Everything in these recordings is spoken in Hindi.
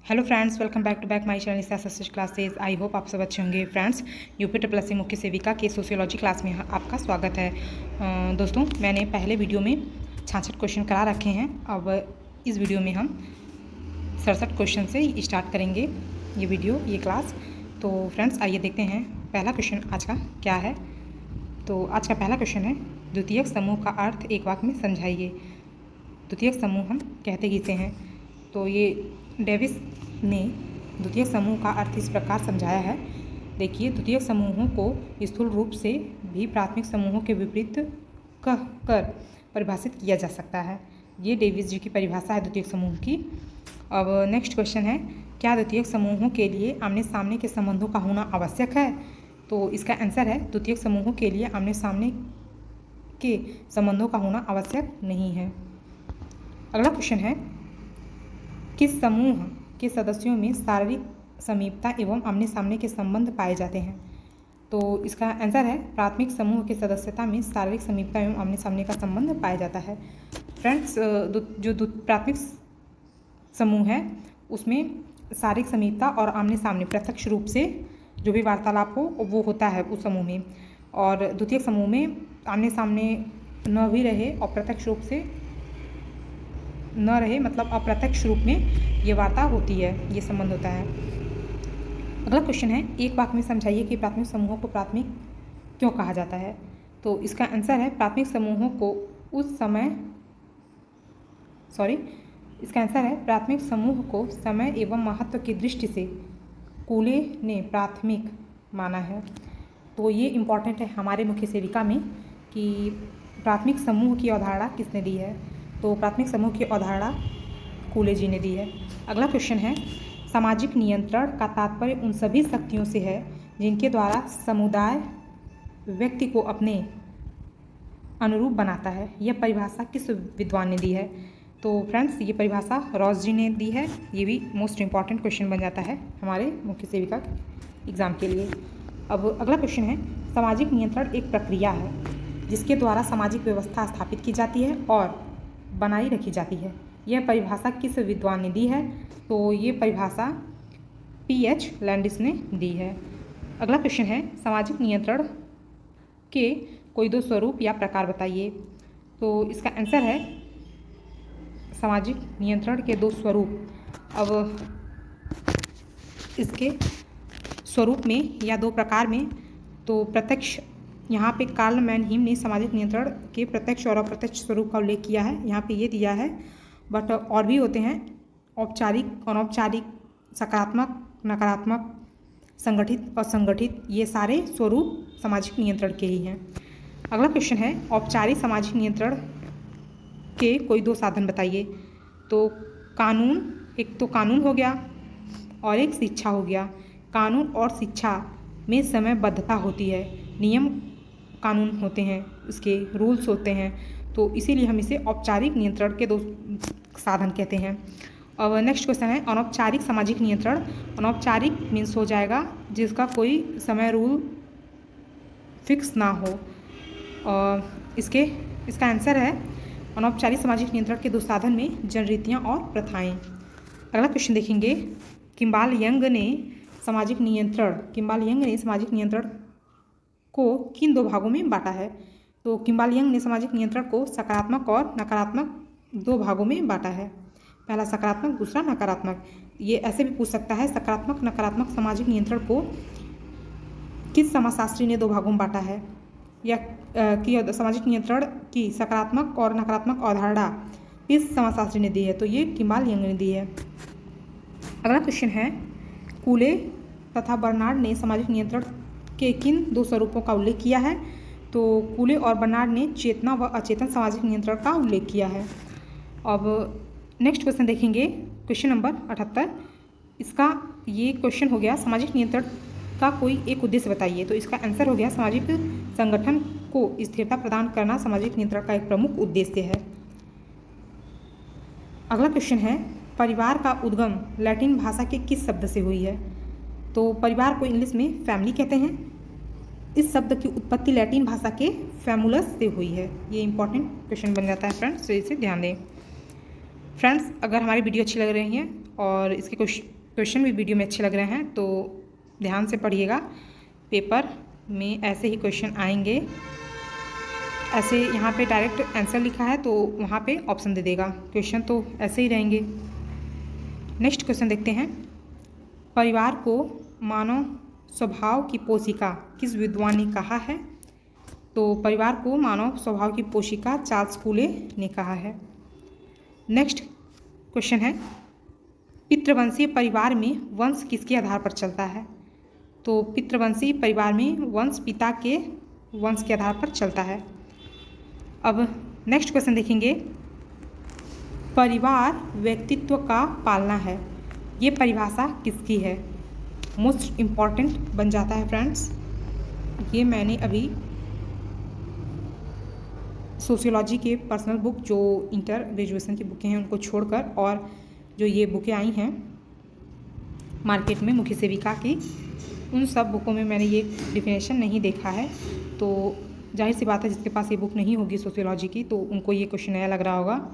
Hello friends, welcome back to back my channel such classes. I hope आप सब अच्छे होंगे। फ्रेंड्स, यूपी ट्रिपल मुख्य सेविका के सोशियोलॉजी क्लास में आपका स्वागत है। दोस्तों, मैंने पहले वीडियो में 66 क्वेश्चन करा रखे हैं। अब इस वीडियो में हम 67 क्वेश्चन से स्टार्ट करेंगे ये क्लास। तो फ्रेंड्स, आइए देखते हैं पहला क्वेश्चन आज का क्या है। तो आज का पहला क्वेश्चन है, द्वितीयक समूह का अर्थ एक वाक्य में समझाइए। द्वितीयक समूह हम कहते किसे हैं? तो ये डेविस ने द्वितीयक समूह का अर्थ इस प्रकार समझाया है। देखिए, द्वितीयक समूहों को स्थूल रूप से भी प्राथमिक समूहों के विपरीत कह कर परिभाषित किया जा सकता है। ये डेविस जी की परिभाषा है द्वितीयक समूह की। अब नेक्स्ट क्वेश्चन है, क्या द्वितीयक समूहों के लिए आमने सामने के संबंधों का होना आवश्यक है? तो इसका आंसर है, द्वितीयक समूहों के लिए आमने सामने के संबंधों का होना आवश्यक नहीं है। अगला क्वेश्चन है, किस समूह के सदस्यों में शारीरिक समीपता एवं आमने सामने के संबंध पाए जाते हैं? तो इसका आंसर है, प्राथमिक समूह के सदस्यता में शारीरिक समीपता एवं आमने सामने का संबंध पाया जाता है। फ्रेंड्स, जो प्राथमिक समूह है उसमें शारीरिक समीपता और आमने सामने प्रत्यक्ष रूप से जो भी वार्तालाप हो वो होता है उस समूह में। और द्वितीयक समूह में आमने सामने न भी रहे और प्रत्यक्ष रूप से न रहे, मतलब अप्रत्यक्ष रूप में ये वार्ता होती है, ये संबंध होता है। अगला क्वेश्चन है, एक वाक्य में समझाइए कि प्राथमिक समूहों को प्राथमिक क्यों कहा जाता है? तो इसका आंसर है, प्राथमिक समूहों को प्राथमिक समूह को समय एवं महत्व की दृष्टि से कूले ने प्राथमिक माना है। तो ये इम्पॉर्टेंट है हमारे मुख्य सेविका में कि प्राथमिक समूह की अवधारणा किसने दी है? तो प्राथमिक समूह की अवधारणा कूले जी ने दी है। अगला क्वेश्चन है, सामाजिक नियंत्रण का तात्पर्य उन सभी शक्तियों से है जिनके द्वारा समुदाय व्यक्ति को अपने अनुरूप बनाता है। यह परिभाषा किस विद्वान ने दी है? तो फ्रेंड्स, ये परिभाषा रॉस जी ने दी है। ये भी मोस्ट इम्पॉर्टेंट क्वेश्चन बन जाता है हमारे मुख्य सेविका एग्ज़ाम के लिए। अब अगला क्वेश्चन है, सामाजिक नियंत्रण एक प्रक्रिया है जिसके द्वारा सामाजिक व्यवस्था स्थापित की जाती है और बनाई रखी जाती है। यह परिभाषा किस विद्वान ने दी है? तो ये परिभाषा पीएच लैंडिस ने दी है। अगला क्वेश्चन है, सामाजिक नियंत्रण के कोई दो स्वरूप या प्रकार बताइए। तो इसका आंसर है, सामाजिक नियंत्रण के दो स्वरूप। अब इसके स्वरूप में या दो प्रकार में, तो प्रत्यक्ष, यहाँ पे कार्ल मैनहीम ने सामाजिक नियंत्रण के प्रत्यक्ष और अप्रत्यक्ष स्वरूप का उल्लेख किया है, यहाँ पे ये दिया है। बट और भी होते हैं, औपचारिक, अनौपचारिक, सकारात्मक, नकारात्मक, संगठित, असंगठित, ये सारे स्वरूप सामाजिक नियंत्रण के ही हैं। अगला क्वेश्चन है, औपचारिक सामाजिक नियंत्रण के कोई दो साधन बताइए। तो कानून, एक तो कानून हो गया और एक शिक्षा हो गया। कानून और शिक्षा में समयबद्धता होती है, नियम कानून होते हैं, इसके रूल्स होते हैं, तो इसीलिए हम इसे औपचारिक नियंत्रण के दो साधन कहते हैं। अब नेक्स्ट क्वेश्चन है, अनौपचारिक सामाजिक नियंत्रण। अनौपचारिक मीन्स हो जाएगा जिसका कोई समय रूल फिक्स ना हो। और इसका आंसर है, अनौपचारिक सामाजिक नियंत्रण के दो साधन में जनरीतियाँ और प्रथाएँ। अगला क्वेश्चन देखेंगे, किम्बाल यंग ने सामाजिक नियंत्रण को किन दो भागों में बांटा है? तो किम्बाल यंग ने सामाजिक नियंत्रण को सकारात्मक और नकारात्मक दो भागों में बांटा है। पहला सकारात्मक, दूसरा नकारात्मक। ये ऐसे भी पूछ सकता है, सकारात्मक नकारात्मक सामाजिक नियंत्रण को किस समाजशास्त्री ने दो भागों में बांटा है, या कि सामाजिक नियंत्रण की सकारात्मक और नकारात्मक अवधारणा किस समाजशास्त्री ने दी है? तो ये किम्बाल यंग ने दी है। अगला क्वेश्चन है, कूले तथा बर्नार्ड ने सामाजिक नियंत्रण के किन दो स्वरूपों का उल्लेख किया है? तो कूले और बर्नार्ड ने चेतना व अचेतन सामाजिक नियंत्रण का उल्लेख किया है। अब नेक्स्ट क्वेश्चन देखेंगे, क्वेश्चन नंबर 78। इसका ये क्वेश्चन हो गया, सामाजिक नियंत्रण का कोई एक उद्देश्य बताइए। तो इसका आंसर हो गया, सामाजिक संगठन को स्थिरता प्रदान करना सामाजिक नियंत्रण का एक प्रमुख उद्देश्य है। अगला क्वेश्चन है, परिवार का उद्गम लैटिन भाषा के किस शब्द से हुई है? तो परिवार को इंग्लिश में फैमिली कहते हैं। इस शब्द की उत्पत्ति लैटिन भाषा के फैमुलस से हुई है। ये इंपॉर्टेंट क्वेश्चन बन जाता है फ्रेंड्स, तो इसे ध्यान दें। फ्रेंड्स, अगर हमारी वीडियो अच्छी लग रही है और इसके क्वेश्चन भी वीडियो में अच्छे लग रहे हैं तो ध्यान से पढ़िएगा। पेपर में ऐसे ही क्वेश्चन आएंगे, ऐसे यहाँ पे डायरेक्ट आंसर लिखा है तो वहाँ पे ऑप्शन दे देगा, क्वेश्चन तो ऐसे ही रहेंगे। नेक्स्ट क्वेश्चन देखते हैं। परिवार को मानव स्वभाव की पोषिका किस विद्वान ने कहा है? तो परिवार को मानव स्वभाव की पोषिका चार्ल्स फूले ने कहा है। नेक्स्ट क्वेश्चन है, पितृवंशीय परिवार में वंश किसके आधार पर चलता है? तो पितृवंशीय परिवार में वंश पिता के वंश के आधार पर चलता है। अब नेक्स्ट क्वेश्चन देखेंगे। परिवार व्यक्तित्व का पालना है, ये परिभाषा किसकी है? मोस्ट इम्पॉर्टेंट बन जाता है फ्रेंड्स। ये मैंने अभी सोशियोलॉजी के पर्सनल बुक जो इंटर ग्रेजुएशन की बुकें हैं उनको छोड़कर और जो ये बुकें आई हैं मार्केट में मुख्य सेविका की, उन सब बुकों में मैंने ये डिफिनेशन नहीं देखा है। तो जाहिर सी बात है जिसके पास ये बुक नहीं होगी सोशियोलॉजी की तो उनको ये क्वेश्चन नया लग रहा होगा,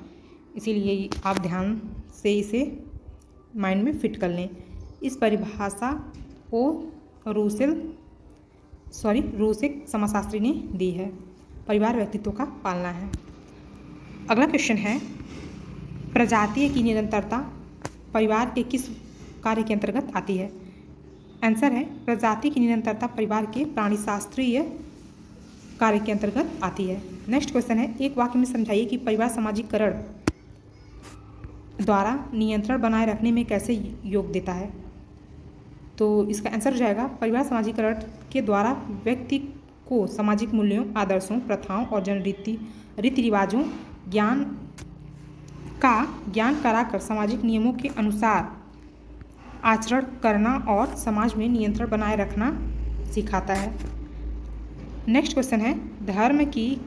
इसीलिए आप ध्यान से इसे माइंड में फिट कर लें। इस परिभाषा को रूसिक समाजशास्त्री ने दी है। परिवार व्यक्तित्व का पालना है। अगला क्वेश्चन है, प्रजातीय की निरंतरता परिवार के किस कार्य के अंतर्गत आती है? आंसर है, प्रजाति की निरंतरता परिवार के प्राणीशास्त्रीय कार्य के अंतर्गत आती है। नेक्स्ट क्वेश्चन है, एक वाक्य में समझाइए कि परिवार सामाजिकरण द्वारा नियंत्रण बनाए रखने में कैसे योग देता है? तो इसका आंसर हो जाएगा, परिवार सामाजिकरण के द्वारा व्यक्ति को सामाजिक मूल्यों, आदर्शों, प्रथाओं और रीति रिवाजों ज्ञान कराकर सामाजिक नियमों के अनुसार आचरण करना और समाज में नियंत्रण बनाए रखना सिखाता है। नेक्स्ट क्वेश्चन है, धर्म की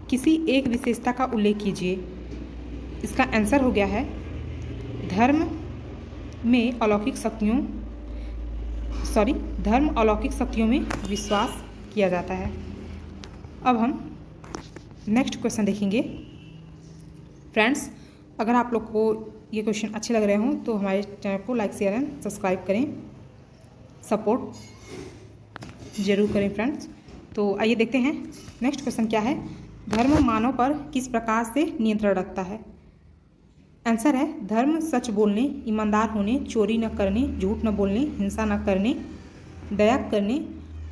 किसी एक विशेषता का उल्लेख कीजिए। इसका आंसर हो गया है, धर्म अलौकिक शक्तियों में विश्वास किया जाता है। अब हम नेक्स्ट क्वेश्चन देखेंगे। फ्रेंड्स, अगर आप लोग को ये क्वेश्चन अच्छे लग रहे हों तो हमारे चैनल को लाइक, शेयर एंड सब्सक्राइब करें, सपोर्ट जरूर करें फ्रेंड्स। तो आइए देखते हैं नेक्स्ट क्वेश्चन क्या है। धर्म मानव पर किस प्रकार से नियंत्रण रखता है? आंसर है, धर्म सच बोलने, ईमानदार होने, चोरी न करने, झूठ न बोलने, हिंसा न करने, दया करने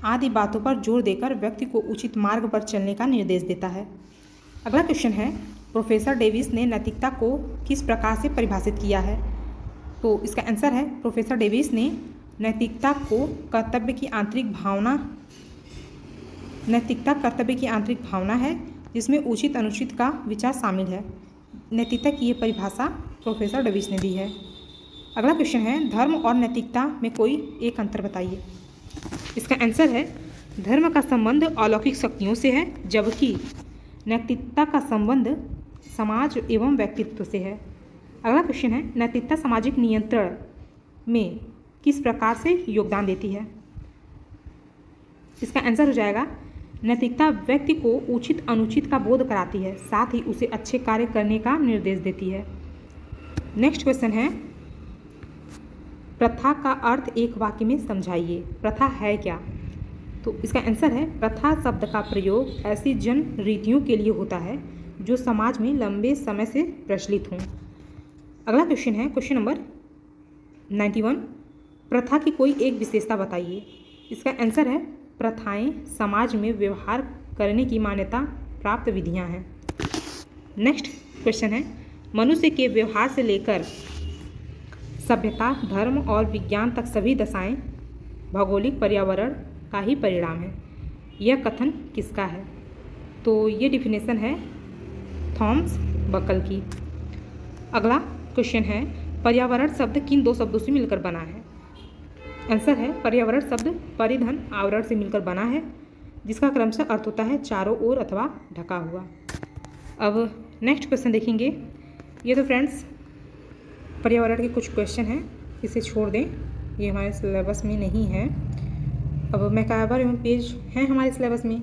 आदि बातों पर जोर देकर व्यक्ति को उचित मार्ग पर चलने का निर्देश देता है। अगला क्वेश्चन है, प्रोफेसर डेविस ने नैतिकता को किस प्रकार से परिभाषित किया है? तो इसका आंसर है, प्रोफेसर डेविस ने नैतिकता कर्तव्य की आंतरिक भावना है जिसमें उचित अनुचित का विचार शामिल है। नैतिकता की ये परिभाषा प्रोफेसर डेविस ने दी है। अगला क्वेश्चन है, धर्म और नैतिकता में कोई एक अंतर बताइए। इसका आंसर है, धर्म का संबंध अलौकिक शक्तियों से है जबकि नैतिकता का संबंध समाज एवं व्यक्तित्व से है। अगला क्वेश्चन है, नैतिकता सामाजिक नियंत्रण में किस प्रकार से योगदान देती है? इसका आंसर हो जाएगा, नैतिकता व्यक्ति को उचित अनुचित का बोध कराती है, साथ ही उसे अच्छे कार्य करने का निर्देश देती है। नेक्स्ट क्वेश्चन है, प्रथा का अर्थ एक वाक्य में समझाइए। प्रथा है क्या? तो इसका आंसर है, प्रथा शब्द का प्रयोग ऐसी जन रीतियों के लिए होता है जो समाज में लंबे समय से प्रचलित हों। अगला क्वेश्चन है, क्वेश्चन नंबर 91, प्रथा की कोई एक विशेषता बताइए। इसका आंसर है, प्रथाएं समाज में व्यवहार करने की मान्यता प्राप्त विधियां हैं। नेक्स्ट क्वेश्चन है, मनुष्य के व्यवहार से लेकर सभ्यता, धर्म और विज्ञान तक सभी दशाएं भौगोलिक पर्यावरण का ही परिणाम है। यह कथन किसका है? तो ये डिफिनेशन है थॉमस बकल की। अगला क्वेश्चन है, पर्यावरण शब्द किन दो शब्दों से मिलकर बना है? आंसर है, पर्यावरण शब्द परिधन आवरण से मिलकर बना है जिसका क्रमशः अर्थ होता है चारों ओर अथवा ढका हुआ। अब नेक्स्ट क्वेश्चन देखेंगे। ये तो फ्रेंड्स पर्यावरण के कुछ क्वेश्चन हैं, इसे छोड़ दें, ये हमारे सिलेबस में नहीं है। अब मैकावर एवं पेज हैं हमारे सिलेबस में,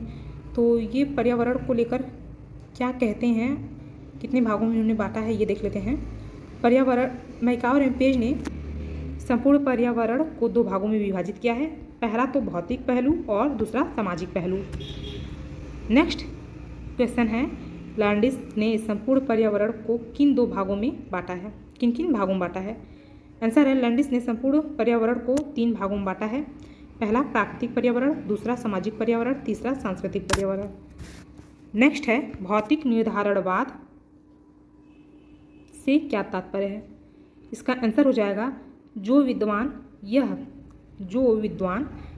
तो ये पर्यावरण को लेकर क्या कहते हैं, कितने भागों में उन्होंने बांटा है, ये देख लेते हैं। पर्यावरण मैकावर एवं पेज ने संपूर्ण पर्यावरण को दो भागों में विभाजित किया है। पहला तो भौतिक पहलू और दूसरा सामाजिक पहलू। नेक्स्ट क्वेश्चन है, लैंडिस ने संपूर्ण पर्यावरण को किन दो भागों में बांटा है, किन किन भागों में बांटा है? आंसर है, लैंडिस ने संपूर्ण पर्यावरण को 3 भागों में बांटा है। पहला प्राकृतिक पर्यावरण, दूसरा सामाजिक पर्यावरण, तीसरा सांस्कृतिक पर्यावरण। नेक्स्ट है, भौतिक निर्धारणवाद से क्या तात्पर्य है? इसका आंसर हो जाएगा, जो विद्वान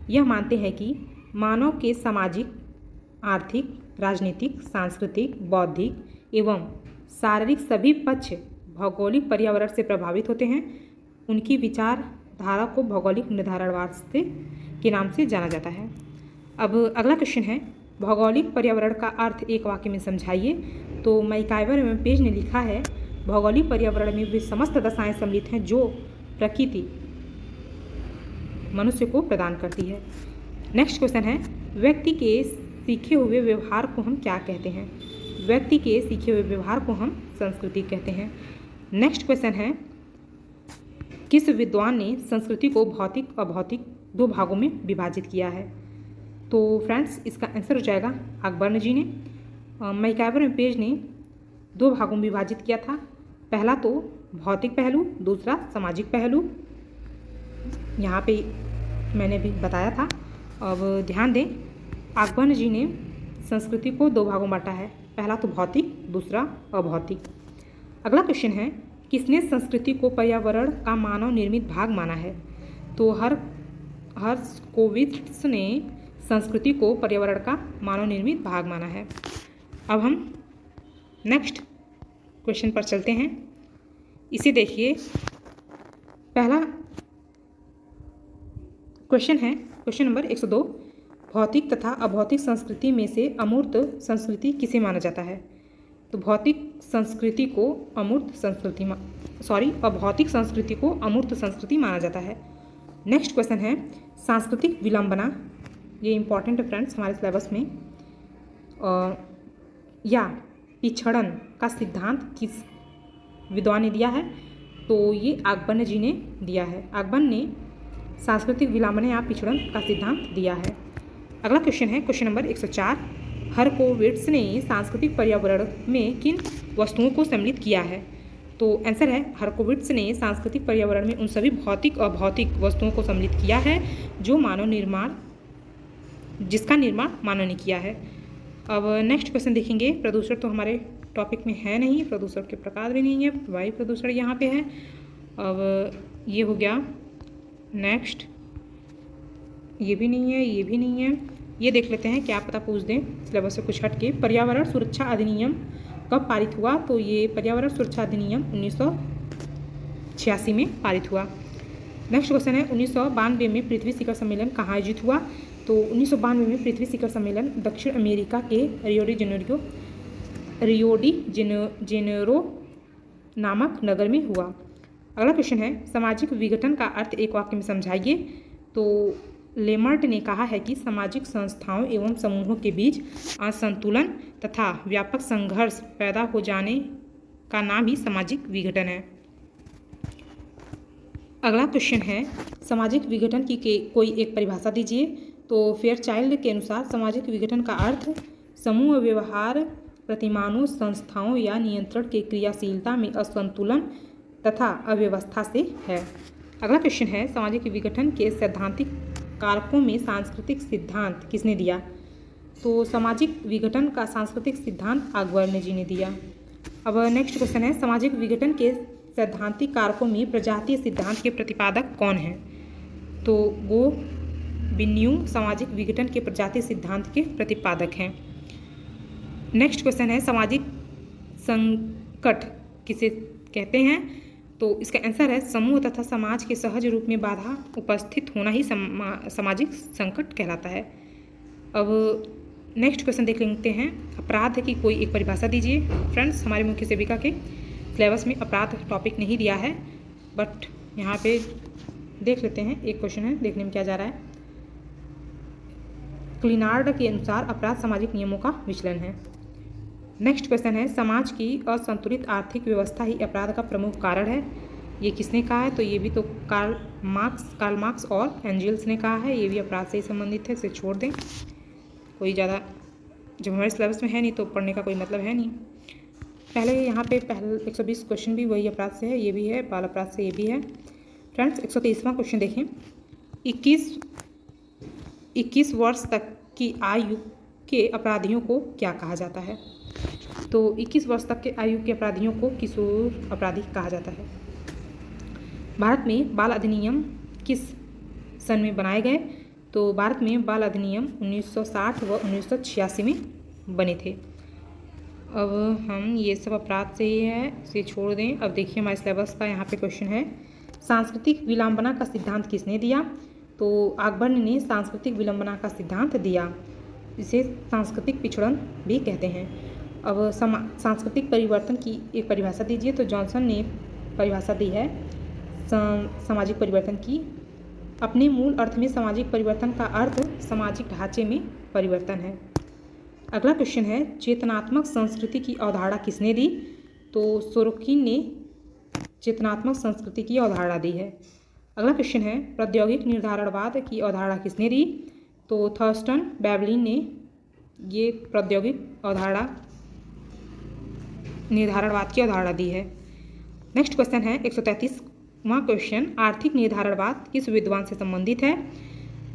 यह मानते हैं कि मानव के सामाजिक, आर्थिक, राजनीतिक, सांस्कृतिक, बौद्धिक एवं शारीरिक सभी पक्ष भौगोलिक पर्यावरण से प्रभावित होते हैं, उनकी विचारधारा को भौगोलिक निर्धारणवाद के नाम से जाना जाता है। अब अगला क्वेश्चन है, भौगोलिक पर्यावरण का अर्थ एक वाक्य में समझाइए। तो मैकाइवर एवं पेज ने लिखा है, भौगोलिक पर्यावरण में वे समस्त दशाएं सम्मिलित हैं जो प्रकृति मनुष्य को प्रदान करती है। नेक्स्ट क्वेश्चन है, व्यक्ति के सीखे हुए व्यवहार को हम क्या कहते हैं? व्यक्ति के सीखे हुए व्यवहार को हम संस्कृति कहते हैं। नेक्स्ट क्वेश्चन है, किस विद्वान ने संस्कृति को भौतिक और अभौतिक 2 भागों में विभाजित किया है? तो फ्रेंड्स, इसका आंसर हो जाएगा अकबर जी ने। मैकाइवर एवं पेज ने 2 भागों में विभाजित किया था। पहला तो भौतिक पहलू, दूसरा सामाजिक पहलू। यहाँ पे मैंने भी बताया था। अब ध्यान दें, अकबर जी ने संस्कृति को 2 भागों में बांटा है। पहला तो भौतिक, दूसरा अभौतिक। अगला क्वेश्चन है, किसने संस्कृति को पर्यावरण का मानव निर्मित भाग माना है? तो हर्शकोविट्ज़ ने संस्कृति को पर्यावरण का मानव निर्मित भाग माना है। अब हम नेक्स्ट क्वेश्चन पर चलते हैं। इसे देखिए, पहला क्वेश्चन है क्वेश्चन नंबर 102, भौतिक तथा अभौतिक संस्कृति में से अमूर्त संस्कृति किसे माना जाता है? तो अभौतिक संस्कृति को अमूर्त संस्कृति माना जाता है। नेक्स्ट क्वेश्चन है, सांस्कृतिक विलंबना, ये इंपॉर्टेंट है फ्रेंड्स हमारे सिलेबस में, या पिछड़न का सिद्धांत किस विद्वान ने दिया है? तो ये अकबर जी ने दिया है। अकबर ने सांस्कृतिक विलंबना या पिछड़न का सिद्धांत दिया है। अगला क्वेश्चन है क्वेश्चन नंबर 104, हर्शकोविट्ज़ ने सांस्कृतिक पर्यावरण में किन वस्तुओं को सम्मिलित किया है? तो आंसर है, हर्शकोविट्ज़ ने सांस्कृतिक पर्यावरण में उन सभी भौतिक और अभौतिक वस्तुओं को सम्मिलित किया है जिसका निर्माण मानव ने किया है। अब नेक्स्ट क्वेश्चन देखेंगे, प्रदूषण तो हमारे टॉपिक में है नहीं, प्रदूषण के प्रकार भी नहीं है, वायु प्रदूषण यहाँ पे है। अब ये हो गया। नेक्स्ट, ये भी नहीं है, ये भी नहीं है। ये देख लेते हैं, क्या पता पूछ दें सिलेबस से कुछ हट के। पर्यावरण सुरक्षा अधिनियम कब पारित हुआ? तो ये पर्यावरण सुरक्षा अधिनियम 1986 में पारित हुआ। नेक्स्ट क्वेश्चन है, 1992 में पृथ्वी शिखर सम्मेलन कहाँ आयोजित हुआ? तो 1992 में पृथ्वी शिखर सम्मेलन दक्षिण अमेरिका के रियो डी जेनेरो नामक नगर में हुआ। अगला क्वेश्चन है, सामाजिक विघटन का अर्थ एक वाक्य में समझाइए। तो लेमर्ट ने कहा है कि सामाजिक संस्थाओं एवं समूहों के बीच असंतुलन तथा व्यापक संघर्ष पैदा हो जाने का नाम ही सामाजिक विघटन है। अगला क्वेश्चन है, सामाजिक विघटन की कोई एक परिभाषा दीजिए। तो फेयरचाइल्ड के अनुसार सामाजिक विघटन का अर्थ समूह व्यवहार, प्रतिमानों, संस्थाओं या नियंत्रण की क्रियाशीलता में असंतुलन तथा अव्यवस्था से है। अगला क्वेश्चन है, सामाजिक विघटन के सैद्धांतिक कारकों में सांस्कृतिक सिद्धांत किसने दिया? तो सामाजिक विघटन का सांस्कृतिक सिद्धांत अकबर जी ने दिया। अब नेक्स्ट क्वेश्चन है, सामाजिक विघटन के सैद्धांतिक कारकों में प्रजातीय सिद्धांत के प्रतिपादक कौन हैं? तो गो बिन्यू सामाजिक विघटन के प्रजातीय सिद्धांत के प्रतिपादक हैं। नेक्स्ट क्वेश्चन है, सामाजिक संकट किसे कहते हैं? तो इसका आंसर है, समूह तथा समाज के सहज रूप में बाधा उपस्थित होना ही सामाजिक संकट कहलाता है। अब नेक्स्ट क्वेश्चन देख लेते हैं, अपराध की कोई एक परिभाषा दीजिए। फ्रेंड्स, हमारे मुख्य सेविका के सिलेबस में अपराध टॉपिक नहीं दिया है, बट यहाँ पे देख लेते हैं, एक क्वेश्चन है, देखने में क्या जा रहा है। क्लिनार्ड के अनुसार अपराध सामाजिक नियमों का विचलन है। नेक्स्ट क्वेश्चन है, समाज की असंतुलित आर्थिक व्यवस्था ही अपराध का प्रमुख कारण है। ये किसने कहा है? तो ये भी तो कार्ल मार्क्स और एंजल्स ने कहा है। ये भी अपराध से ही संबंधित है, इसे छोड़ दें। कोई ज़्यादा जब हमारे सिलेबस में है नहीं तो पढ़ने का कोई मतलब है नहीं। पहले यहाँ पे 120 क्वेश्चन भी वही अपराध से है, ये भी है, बाल अपराध से ये भी है। फ्रेंड्स 123वां क्वेश्चन देखें। 21 वर्ष तक की आयु के अपराधियों को क्या कहा जाता है? तो 21 वर्ष तक के आयु के अपराधियों को किशोर अपराधी कहा जाता है। भारत में बाल अधिनियम किस सन में बनाए गए? तो भारत में बाल अधिनियम 1960 व 1986 में बने थे। अब हम ये सब अपराध से ही है, इसे छोड़ दें। अब देखिए हमारे सिलेबस का यहाँ पे क्वेश्चन है, सांस्कृतिक विलंबना का सिद्धांत किसने दिया? तो अकबर ने सांस्कृतिक विलंबना का सिद्धांत दिया। इसे सांस्कृतिक पिछड़न भी कहते हैं। अब सांस्कृतिक परिवर्तन की एक परिभाषा दीजिए। तो जॉनसन ने परिभाषा दी है सामाजिक परिवर्तन की। अपने मूल अर्थ में सामाजिक परिवर्तन का अर्थ सामाजिक ढांचे में परिवर्तन है। अगला क्वेश्चन है, चेतनात्मक संस्कृति की अवधारणा किसने दी? तो सोरोकिन ने चेतनात्मक संस्कृति की अवधारणा दी है। अगला क्वेश्चन है, प्रौद्योगिक निर्धारणवाद की अवधारणा किसने दी? तो थर्स्टन बेवलिन ने ये प्रौद्योगिक अवधारणा निर्धारणवाद की अवधारणा दी है। नेक्स्ट क्वेश्चन है 133वां क्वेश्चन, आर्थिक निर्धारणवाद किस विद्वान से संबंधित है?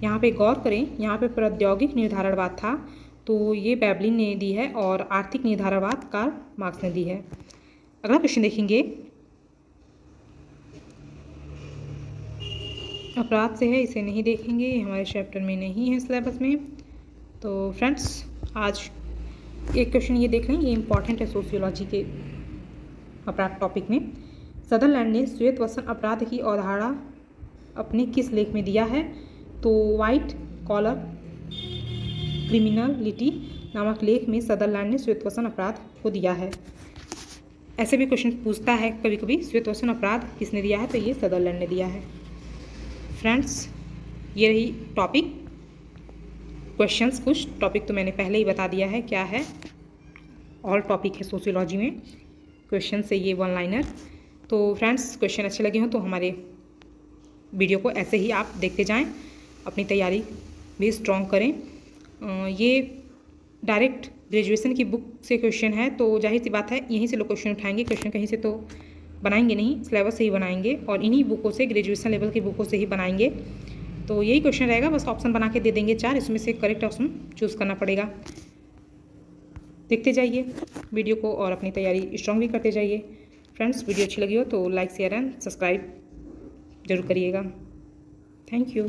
यहाँ पे गौर करें, यहाँ पे प्रौद्योगिक निर्धारणवाद था तो ये बेवलिन ने दी है और आर्थिक निर्धारणवाद कार्ल मार्क्स ने दी है। अगला क्वेश्चन देखेंगे, अपराध से है, इसे नहीं देखेंगे, हमारे चैप्टर में नहीं है सिलेबस में। तो फ्रेंड्स आज एक क्वेश्चन ये देख लें, ये इंपॉर्टेंट है सोशियोलॉजी के अपराध टॉपिक में। सदरलैंड ने श्वेतवसन अपराध की अवधारणा अपने किस लेख में दिया है? तो व्हाइट कॉलर क्रिमिनलिटी नामक लेख में सदरलैंड ने श्वेतवसन अपराध को दिया है। ऐसे भी क्वेश्चन पूछता है कभी कभी, श्वेतवसन अपराध किसने दिया है? तो ये सदरलैंड ने दिया है। फ्रेंड्स ये रही टॉपिक क्वेश्चंस। कुछ टॉपिक तो मैंने पहले ही बता दिया है क्या है, ऑल टॉपिक है सोशियोलॉजी में क्वेश्चन से ये वन लाइनर। तो फ्रेंड्स क्वेश्चन अच्छे लगे हों तो हमारे वीडियो को ऐसे ही आप देखते जाएं, अपनी तैयारी भी स्ट्रॉन्ग करें। ये डायरेक्ट ग्रेजुएशन की बुक से क्वेश्चन है तो जाहिर सी बात है यहीं से लोग क्वेश्चन उठाएंगे, क्वेश्चन कहीं से तो बनाएंगे नहीं, सिलेबस से ही बनाएंगे और इन्हीं बुकों से, ग्रेजुएशन लेवल की बुकों से ही बनाएंगे। तो यही क्वेश्चन रहेगा, बस ऑप्शन बना के दे देंगे 4, इसमें से करेक्ट ऑप्शन चूज़ करना पड़ेगा। देखते जाइए वीडियो को और अपनी तैयारी स्ट्रॉन्ग भी करते जाइए। फ्रेंड्स वीडियो अच्छी लगी हो तो लाइक शेयर एंड सब्सक्राइब जरूर करिएगा। Thank you.